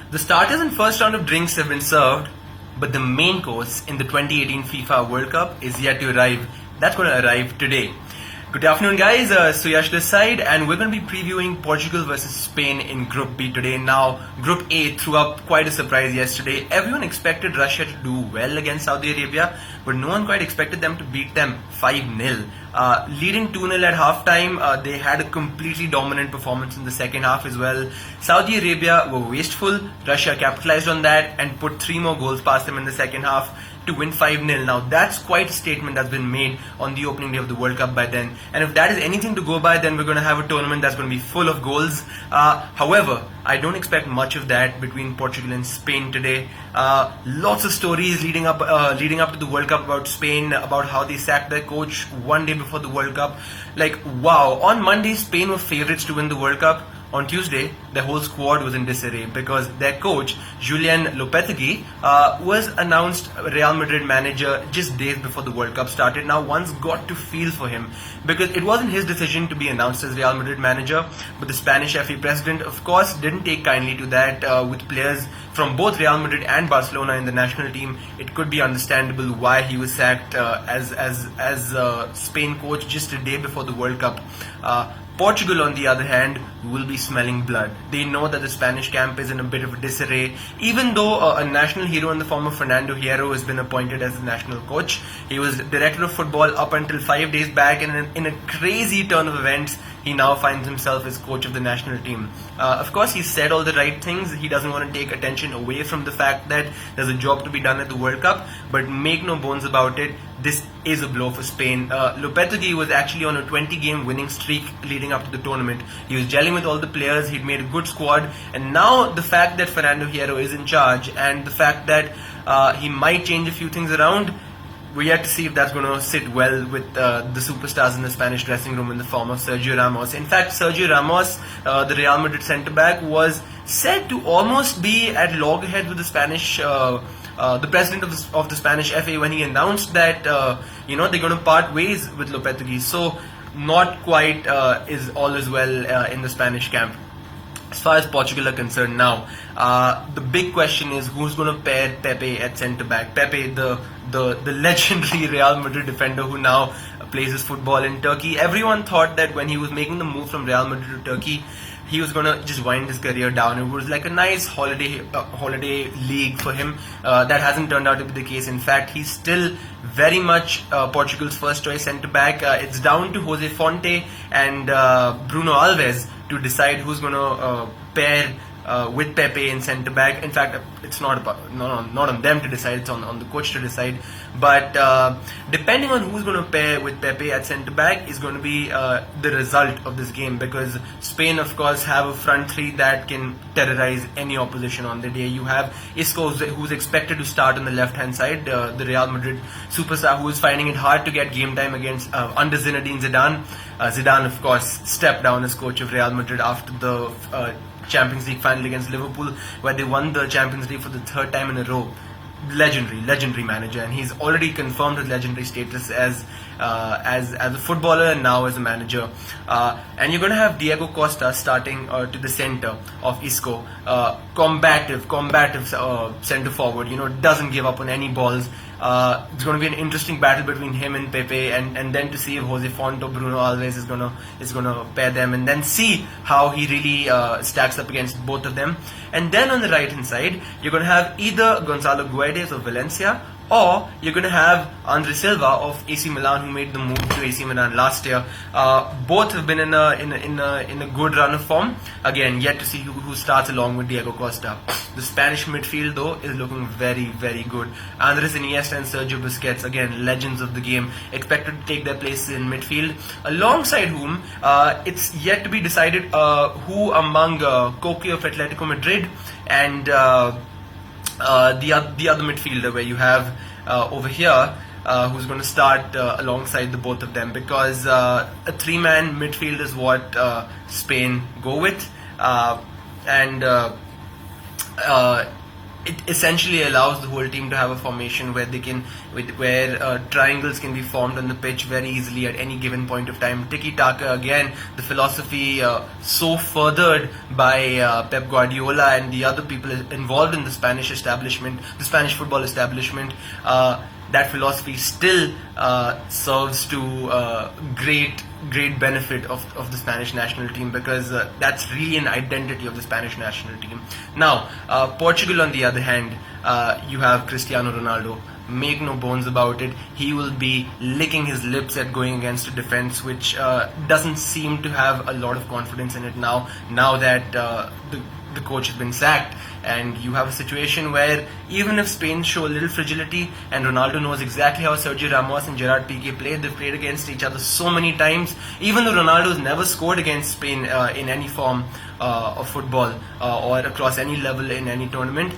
The starters and first round of drinks have been served, but the main course in the 2018 FIFA World Cup is yet to arrive. That's going to arrive today. Good afternoon, guys. Suyash this side, and we're going to be previewing Portugal versus Spain in Group B today. Now, Group A threw up quite a surprise yesterday. Everyone expected Russia to do well against Saudi Arabia, but no one quite expected them to beat them 5-0. Leading 2-0 at halftime, they had a completely dominant performance in the second half as well. Saudi Arabia were wasteful. Russia capitalized on that and put 3 more goals past them in the second half to win 5-0. Now that's quite a statement that's been made on the opening day of the World Cup by then. And if that is anything to go by, then we're going to have a tournament that's going to be full of goals. However, I don't expect much of that between Portugal and Spain today. Lots of stories leading up to the World Cup about Spain, about how they sacked their coach one day before the World Cup. Like, wow, on Monday Spain were favourites to win the World Cup. On Tuesday, their whole squad was in disarray because their coach, Julian Lopetegui, was announced Real Madrid manager just days before the World Cup started. Now, one's got to feel for him because it wasn't his decision to be announced as Real Madrid manager, but the Spanish FA president, of course, didn't take kindly to that. With players from both Real Madrid and Barcelona in the national team, it could be understandable why he was sacked as Spain coach just a day before the World Cup. Portugal, on the other hand, will be smelling blood. They know that the Spanish camp is in a bit of a disarray. Even though a national hero in the form of Fernando Hierro has been appointed as the national coach, he was director of football up until 5 days back, and in a crazy turn of events, he now finds himself as coach of the national team. Of course, he said all the right things. He doesn't want to take attention away from the fact that there's a job to be done at the World Cup, but make no bones about it, this is a blow for Spain. Lopetegui was actually on a 20-game winning streak leading up to the tournament. He was gelling with all the players, he'd made a good squad, and now the fact that Fernando Hierro is in charge and the fact that he might change a few things around, we're yet to see if that's going to sit well with the superstars in the Spanish dressing room in the form of Sergio Ramos. In fact, Sergio Ramos, the Real Madrid centre-back, was said to almost be at loggerheads with the Spanish the president of the Spanish FA when he announced that they're going to part ways with Lopetegui. So not quite is all is well in the Spanish camp. As far as Portugal are concerned now, the big question is who's going to pair Pepe at centre back. Pepe, the legendary Real Madrid defender who now plays his football in Turkey. Everyone thought that when he was making the move from Real Madrid to Turkey, he was going to just wind his career down. It was like a nice holiday league for him. That hasn't turned out to be the case. In fact, he's still very much Portugal's first choice centre-back. It's down to Jose Fonte and Bruno Alves to decide who's going to pair with Pepe in centre back. In fact, it's not on them to decide, it's on the coach to decide. But depending on who's going to pair with Pepe at centre back is going to be the result of this game, because Spain, of course, have a front three that can terrorize any opposition on the day. You have Isco, who's expected to start on the left hand side, the Real Madrid superstar who is finding it hard to get game time against under Zinedine Zidane. Zidane, of course, stepped down as coach of Real Madrid after the Champions League final against Liverpool, where they won the Champions League for the 3rd time in a row. Legendary manager, and he's already confirmed his legendary status as a footballer and now as a manager. And you're going to have Diego Costa starting to the centre of Isco, combative centre forward. Doesn't give up on any balls. It's going to be an interesting battle between him and Pepe, and then to see if Jose Fonte or Bruno Alves is gonna pair them, and then see how he really stacks up against both of them. And then on the right hand side, you're going to have either Gonzalo Guedes of Valencia, or you're going to have Andre Silva of AC Milan, who made the move to AC Milan last year. Both have been in a good run of form. Again, yet to see who starts along with Diego Costa. The Spanish midfield, though, is looking very good. Andres Iniesta and Sergio Busquets, again, legends of the game, expected to take their places in midfield. Alongside whom, it's yet to be decided who among Koke of Atletico Madrid and the other midfielder, where you have over here who's going to start alongside the both of them, because a 3-man midfield is what Spain go with, and it essentially allows the whole team to have a formation where triangles can be formed on the pitch very easily at any given point of time. Tiki-taka, again, the philosophy so furthered by Pep Guardiola and the other people involved in the Spanish football establishment. That philosophy still serves to great benefit of the Spanish national team, because that's really an identity of the Spanish national team. Now, Portugal, on the other hand, you have Cristiano Ronaldo. Make no bones about it, he will be licking his lips at going against a defense which doesn't seem to have a lot of confidence in it now that the coach has been sacked. And you have a situation where even if Spain show a little fragility, and Ronaldo knows exactly how Sergio Ramos and Gerard Piqué play, they've played against each other so many times. Even though Ronaldo has never scored against Spain in any form of football or across any level in any tournament,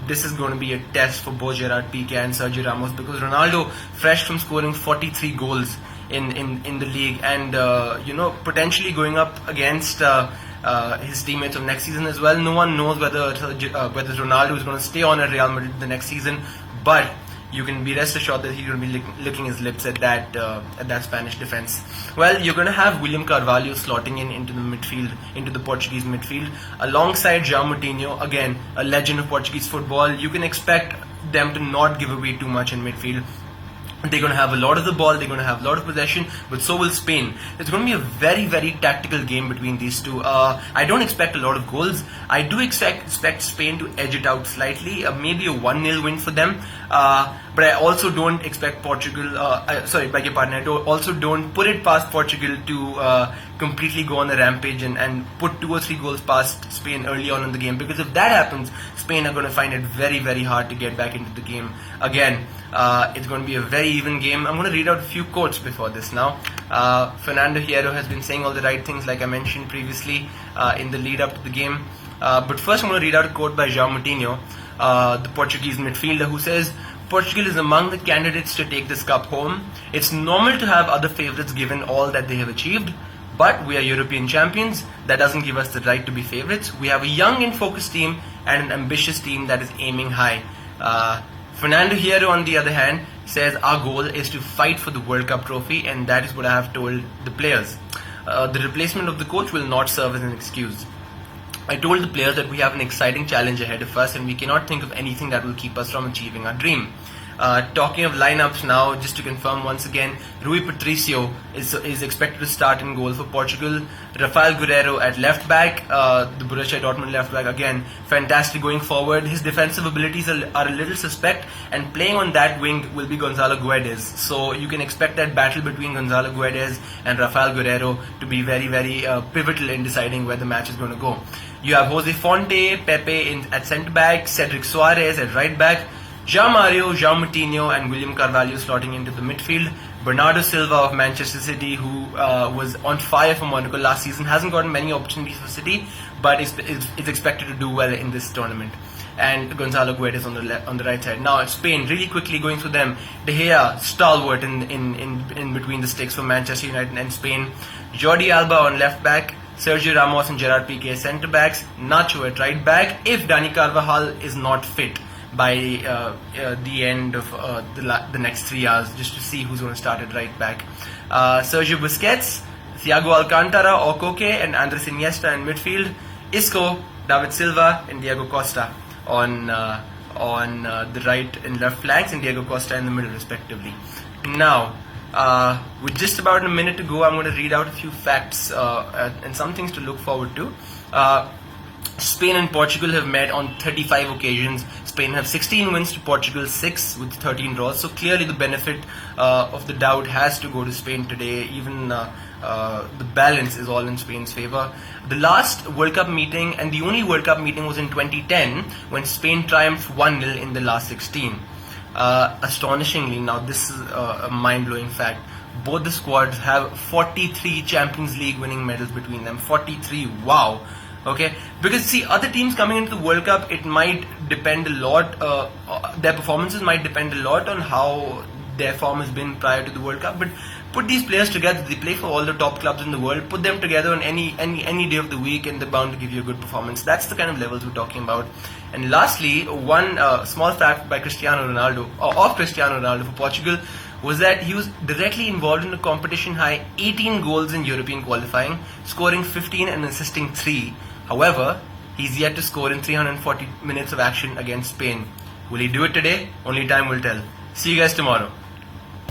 this is going to be a test for both Gerard Piqué and Sergio Ramos, because Ronaldo, fresh from scoring 43 goals in the league, and potentially going up against his teammates of next season as well. No one knows whether Ronaldo is going to stay on at Real Madrid the next season, but you can be rest assured that he's going to be licking his lips at that Spanish defense. Well, you're going to have William Carvalho slotting into the midfield, into the Portuguese midfield, alongside João Moutinho, again a legend of Portuguese football. You can expect them to not give away too much in midfield. They're going to have a lot of the ball, they're going to have a lot of possession, but so will Spain. It's going to be a very, very tactical game between these two. I don't expect a lot of goals. I do expect Spain to edge it out slightly, maybe a 1-0 win for them. But I also don't expect Portugal, I also don't put it past Portugal to completely go on a rampage and put 2 or 3 goals past Spain early on in the game, because if that happens, Spain are going to find it very, very hard to get back into the game again. It's going to be a very even game. I'm going to read out a few quotes before this now. Fernando Hierro has been saying all the right things, like I mentioned previously in the lead up to the game. But first I'm going to read out a quote by João Moutinho, the Portuguese midfielder, who says, "Portugal is among the candidates to take this cup home. It's normal to have other favourites given all that they have achieved. But we are European champions. That doesn't give us the right to be favourites. We have a young and focused team and an ambitious team that is aiming high." Fernando Hierro, on the other hand, says, "Our goal is to fight for the World Cup trophy, and that is what I have told the players. The replacement of the coach will not serve as an excuse. I told the players that we have an exciting challenge ahead of us, and we cannot think of anything that will keep us from achieving our dream." Talking of lineups now, just to confirm once again, Rui Patricio is expected to start in goal for Portugal. Rafael Guerreiro at left back, the Borussia Dortmund left back, again fantastic going forward. His defensive abilities are a little suspect, and playing on that wing will be Gonzalo Guedes. So you can expect that battle between Gonzalo Guedes and Rafael Guerreiro to be very, very pivotal in deciding where the match is going to go. You have Jose Fonte, Pepe at centre back, Cedric Soares at right back, João Mario, João Moutinho and William Carvalho slotting into the midfield. Bernardo Silva of Manchester City, who was on fire for Monaco last season, hasn't gotten many opportunities for City, but is expected to do well in this tournament. And Gonzalo Guedes on the right side. Now Spain, really quickly going through them. De Gea, stalwart in between the sticks for Manchester United and Spain. Jordi Alba on left back. Sergio Ramos and Gerard Piqué centre backs. Nacho at right back, if Dani Carvajal is not fit by the end of the next 3 hours, just to see who's going to start at right back. Sergio Busquets, Thiago Alcantara, Okoke and Andres Iniesta in midfield. Isco, David Silva and Diego Costa on the right and left flanks, and Diego Costa in the middle respectively. Now, with just about a minute to go, I'm going to read out a few facts and some things to look forward to. Spain and Portugal have met on 35 occasions. Spain have 16 wins to Portugal 6 with 13 draws. So clearly the benefit of the doubt has to go to Spain today. Even the balance is all in Spain's favour. The last World Cup meeting and the only World Cup meeting was in 2010 when Spain triumphed 1-0 in the last 16. Astonishingly, now this is a mind-blowing fact, both the squads have 43 Champions League winning medals between them. 43, wow. Okay, because see, other teams coming into the World Cup, it might depend a lot, their performances might depend a lot on how their form has been prior to the World Cup, but Put these players together. They play for all the top clubs in the world. Put them together on any day of the week, and they're bound to give you a good performance. That's the kind of levels we're talking about. And lastly, one small fact by Cristiano Ronaldo, or of Cristiano Ronaldo for Portugal, was that he was directly involved in a competition high 18 goals in European qualifying, scoring 15 and assisting 3. However, he's yet to score in 340 minutes of action against Spain. Will he do it today? Only time will tell. See you guys tomorrow.